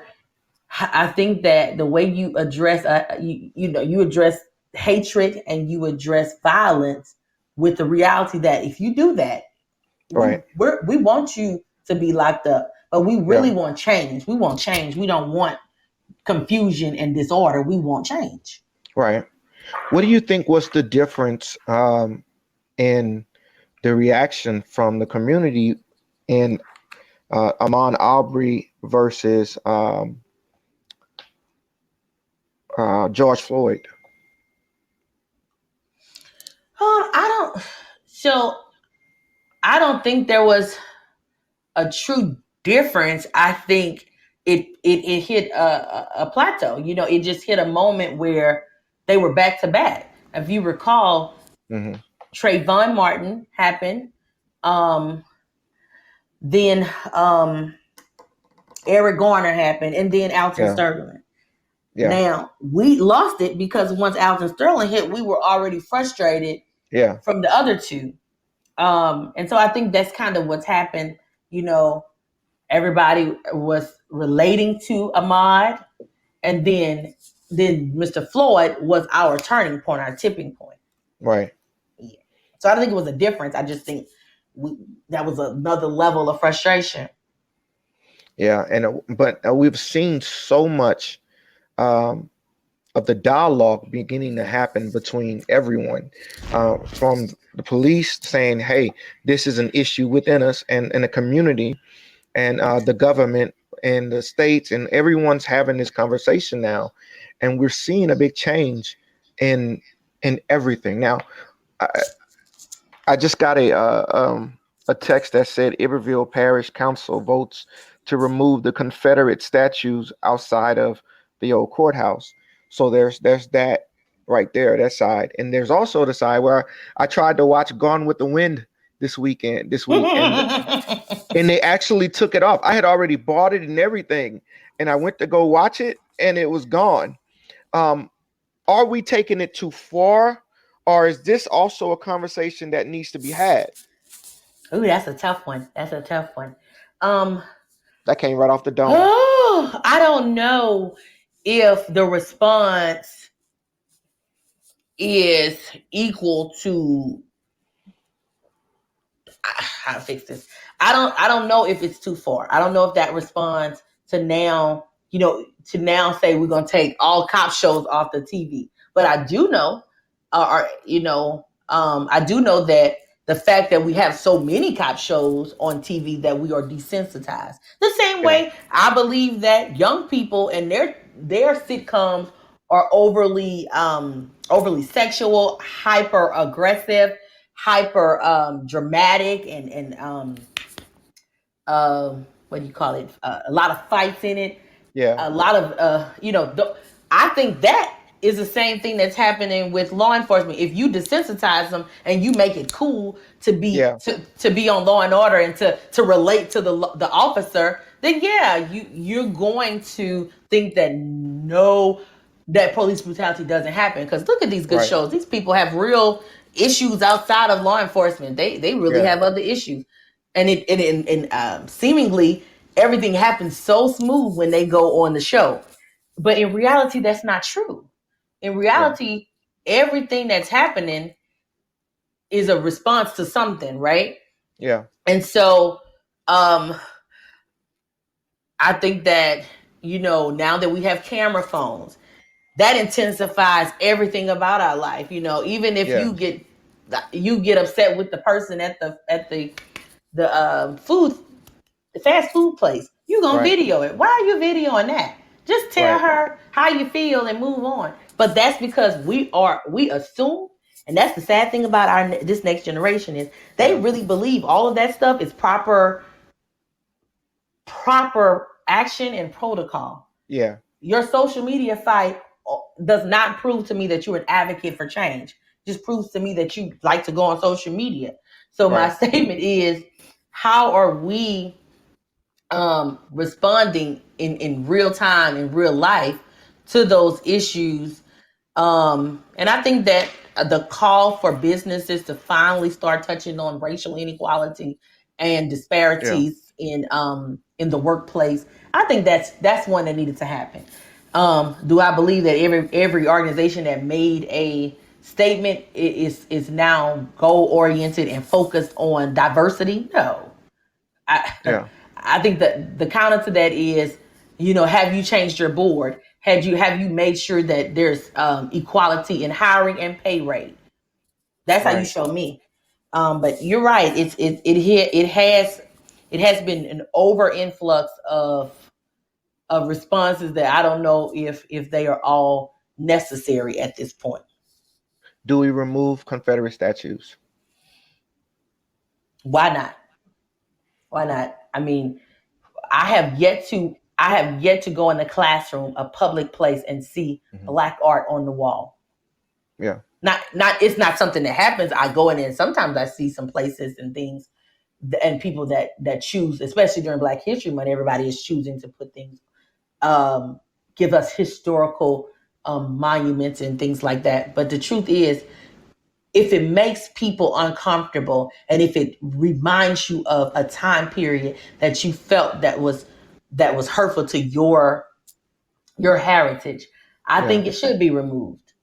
C: I think that the way you address, you address hatred and you address violence with the reality that if you do that, we want you to be locked up, but we really want change. We want change. We don't want confusion and disorder. We want change.
B: Right. What do you think was the difference in the reaction from the community in Ahmaud Arbery versus George Floyd?
C: I don't think there was a true difference. I think it hit a plateau. It just hit a moment where they were back to back. If you recall, Trayvon Martin happened. Then Eric Garner happened, and then Alton Sterling. Yeah. Now, we lost it because once Alton Sterling hit, we were already frustrated from the other two. And so I think that's kind of what's happened. Everybody was relating to Ahmaud, and then Mr. Floyd was our turning point, our tipping point.
B: Right.
C: Yeah. So I don't think it was a difference. I just think that was another level of frustration.
B: Yeah, but we've seen so much of the dialogue beginning to happen between everyone, from the police saying, hey, this is an issue within us and the community, and the government and the states, and everyone's having this conversation now. And we're seeing a big change in everything. Now, I just got a text that said Iberville Parish Council votes to remove the Confederate statues outside of the old courthouse. So there's that right there, that side. And there's also the side where I tried to watch Gone with the Wind this week, and they actually took it off. I had already bought it and everything, and I went to go watch it, and it was gone. Are we taking it too far, or is this also a conversation that needs to be had?
C: Ooh, that's a tough one.
B: That came right off the dome.
C: Oh, I don't know if the response is equal to how to fix this. I don't know if it's too far. I don't know if that responds to now say we're going to take all cop shows off the TV. But I do know, I do know that the fact that we have so many cop shows on TV that we are desensitized. The same way I believe that young people and their sitcoms are overly sexual, hyper aggressive, hyper dramatic, and what do you call it? A lot of fights in it.
B: Yeah.
C: A lot of I think that is the same thing that's happening with law enforcement. If you desensitize them and you make it cool to be to be on Law and Order and to relate to the officer, then you're going to think that that police brutality doesn't happen. Because look at these good shows. These people have real issues outside of law enforcement. They really have other issues, and seemingly everything happens so smooth when they go on the show. But in reality, that's not true. In reality, everything that's happening is a response to something, right?
B: Yeah.
C: And so I think that, now that we have camera phones, that intensifies everything about our life. Even if you get you get upset with the person at the fast food place, you gonna video it. Why are you videoing that? Just tell her how you feel and move on. But that's because we assume, and that's the sad thing about this next generation is they really believe all of that stuff is proper action and protocol.
B: Yeah.
C: Your social media fight does not prove to me that you're an advocate for change. It just proves to me that you like to go on social media. So my statement is, how are we responding in real time, in real life, to those issues? And I think that the call for businesses to finally start touching on racial inequality and disparities in the workplace, I think that's one that needed to happen. Do I believe that every organization that made a statement is now goal oriented and focused on diversity? No. I think that the counter to that is, have you changed your board? Have you made sure that there's equality in hiring and pay rate? That's how you show me. But you're right. It has been an over influx of responses that I don't know if they are all necessary at this point.
B: Do we remove Confederate statues?
C: Why not? Why not? I mean, I have yet to go in the classroom, a public place, and see Black art on the wall.
B: Yeah.
C: It's not something that happens. I go in and sometimes I see some places and things and people that choose, especially during Black History Month, everybody is choosing to put things, give us historical monuments and things like that. But the truth is, if it makes people uncomfortable and if it reminds you of a time period that you felt that was hurtful to your heritage, I think it should be removed,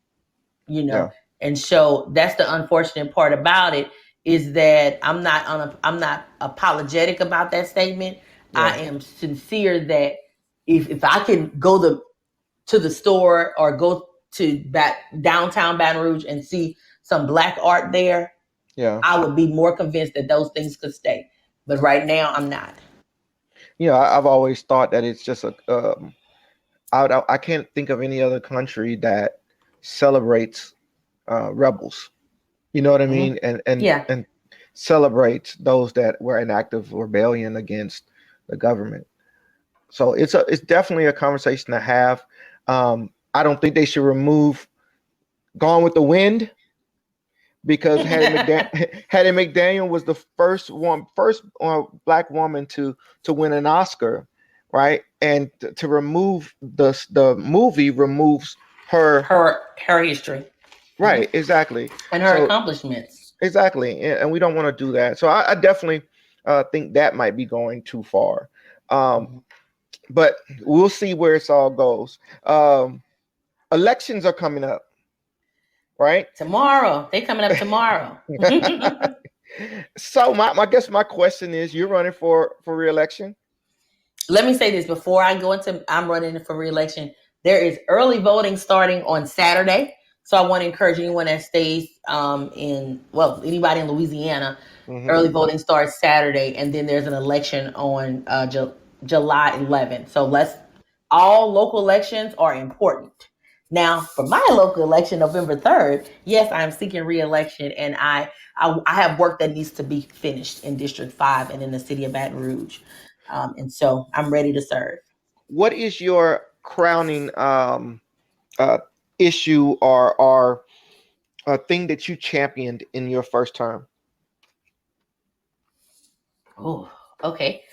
C: And so that's the unfortunate part about it, is that I'm not apologetic about that statement. I am sincere that if I can go to the store or go to downtown Baton Rouge and see some Black art there, I would be more convinced that those things could stay. But right now, I'm not.
B: I've always thought that it's just I can't think of any other country that celebrates rebels. You know what I mean? And celebrates those that were in active rebellion against the government. So it's definitely a conversation to have. I don't think they should remove Gone with the Wind, because Hattie McDaniel was the first Black woman to win an Oscar, right? And to remove the movie removes her
C: history,
B: right? Exactly,
C: and her accomplishments,
B: exactly. And we don't want to do that. So I definitely think that might be going too far. But we'll see where it all goes. Elections are coming up. Right?
C: Tomorrow. They coming up tomorrow.
B: So I guess my question is, you're running for re-election?
C: Let me say this before I go into, I'm running for re-election. There is early voting starting on Saturday. So I want to encourage anyone that stays anybody in Louisiana, early voting starts Saturday. And then there's an election on July 11th. So all local elections are important. Now, for my local election, November 3rd, yes, I'm seeking re-election, and I have work that needs to be finished in District 5 and in the city of Baton Rouge. And so I'm ready to serve.
B: What is your crowning issue or a thing that you championed in your first term?
C: Oh, okay.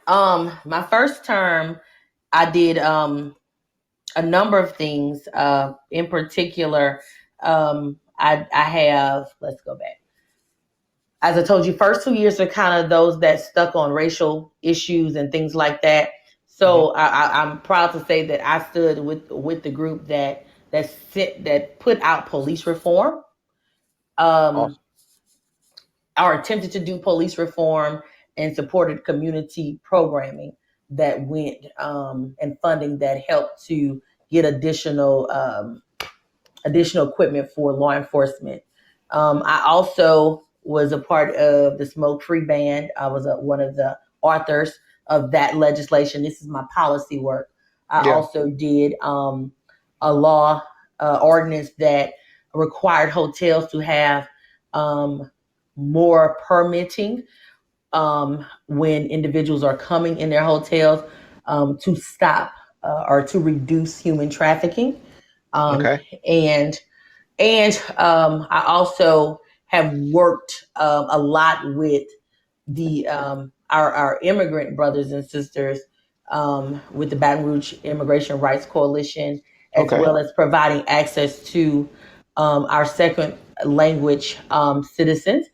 C: My first term, I did a number of things. In particular, I have, let's go back. As I told you, first 2 years are kind of those that stuck on racial issues and things like that. So I'm proud to say that I stood with the group that put out police reform,
B: Awesome.
C: or attempted to do police reform and supported community programming that went and funding that helped to get additional equipment for law enforcement I also was a part of the Smoke Free Band. I was one of the authors of that legislation. This is my policy work. I also did a law ordinance that required hotels to have more permitting when individuals are coming in their hotels to stop or to reduce human trafficking. And I also have worked a lot with the our immigrant brothers and sisters with the Baton Rouge Immigration Rights Coalition, as well as providing access to our second language citizens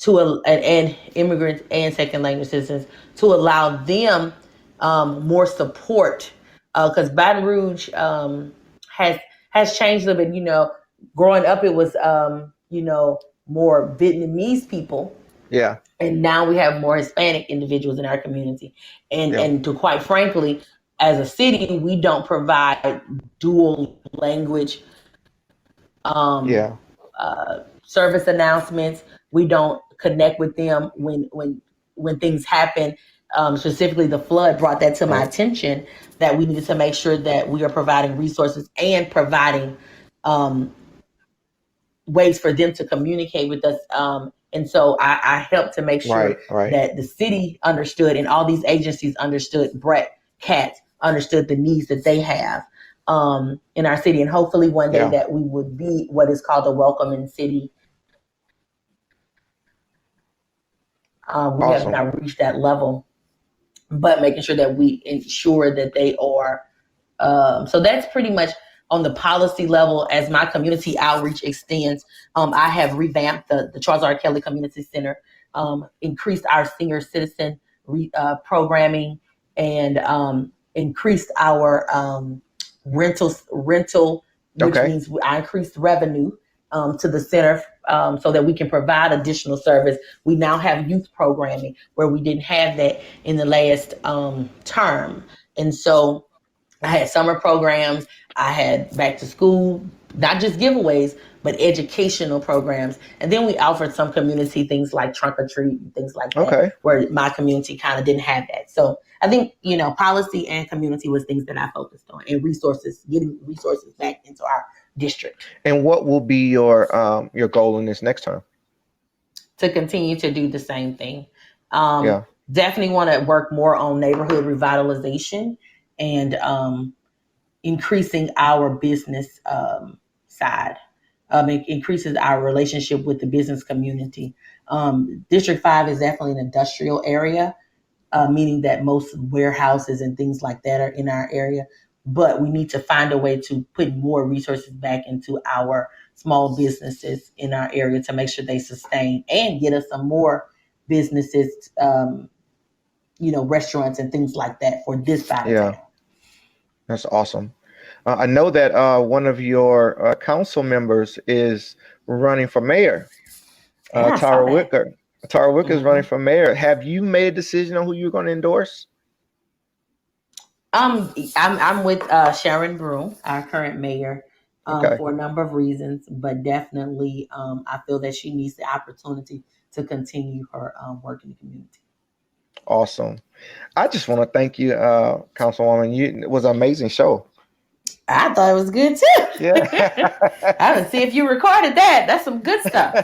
C: and immigrants and second language citizens to allow them more support, because Baton Rouge has changed a little bit. You know, growing up it was more Vietnamese people. Yeah. And now we have more Hispanic individuals in our community. And to quite frankly, as a city, we don't provide dual language service announcements. We don't connect with them when things happen. Specifically, the flood brought that to my attention, that we needed to make sure that we are providing resources and providing ways for them to communicate with us. And so I helped to make sure that the city understood and all these agencies understood, Brett Katz understood the needs that they have in our city. And hopefully one day that we would be what is called a welcoming city. We have not reached that level, but making sure that we ensure that they are. So that's pretty much on the policy level. As my community outreach extends, I have revamped the Charles R. Kelly Community Center, increased our senior citizen programming, and increased our rental, which means I increased revenue to the center so that we can provide additional service. We now have youth programming where we didn't have that in the last term. And so I had summer programs, I had back to school, not just giveaways, but educational programs. And then we offered some community things like trunk or treat and things like that, where my community kind of didn't have that. So I think, policy and community was things that I focused on, and resources, getting resources back into our district.
B: And what will be your goal in this next term?
C: To continue to do the same thing. Definitely want to work more on neighborhood revitalization and increasing our business side. It increases our relationship with the business community. District 5 is definitely an industrial area, meaning that most warehouses and things like that are in our area. But we need to find a way to put more resources back into our small businesses in our area to make sure they sustain and get us some more businesses, restaurants and things like that for this side of town.
B: That's awesome. I know that one of your council members is running for mayor, Tara Wicker. Tara Wicker is running for mayor. Have you made a decision on who you're going to endorse?
C: I'm with Sharon Broome, our current mayor, for a number of reasons, but definitely I feel that she needs the opportunity to continue her work in the community.
B: Awesome. I just want to thank you, Councilwoman. It was an amazing show.
C: I thought it was good too. Yeah. I would see if you recorded that. That's some good stuff.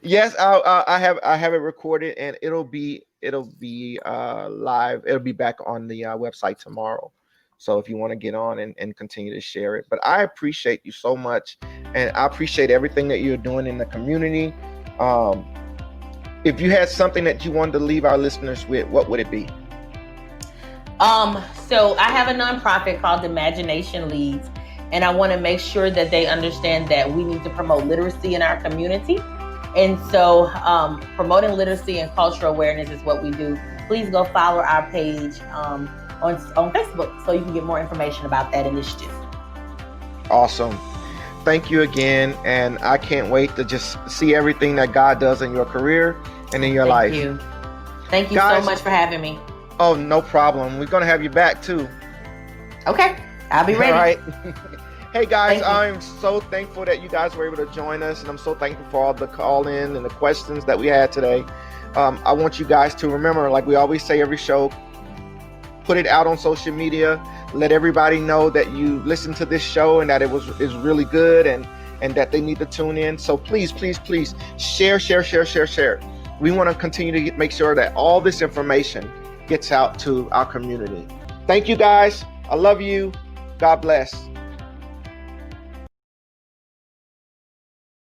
B: Yes, I have it recorded, and it'll be live. It'll be back on the website tomorrow. So if you want to get on and continue to share it. But I appreciate you so much, and I appreciate everything that you're doing in the community. If you had something that you wanted to leave our listeners with, what would it be?
C: So I have a nonprofit called Imagination Leads, and I want to make sure that they understand that we need to promote literacy in our community. And so promoting literacy and cultural awareness is what we do. Please go follow our page on Facebook so you can get more information about that initiative.
B: Awesome. Thank you again. And I can't wait to just see everything that God does in your career and in your life.
C: Thank you so much for having me.
B: Oh, no problem. We're going to have you back too.
C: Okay. I'll be ready.
B: All right. Hey guys,
C: Thank you.
B: I'm so thankful that you guys were able to join us, and I'm so thankful for all the call in and the questions that we had today. I want you guys to remember, like we always say every show, put it out on social media, let everybody know that you listened to this show and that is really good and that they need to tune in. So please share. We want to continue to make sure that all this information gets out to our community. Thank you guys. I love you. God bless.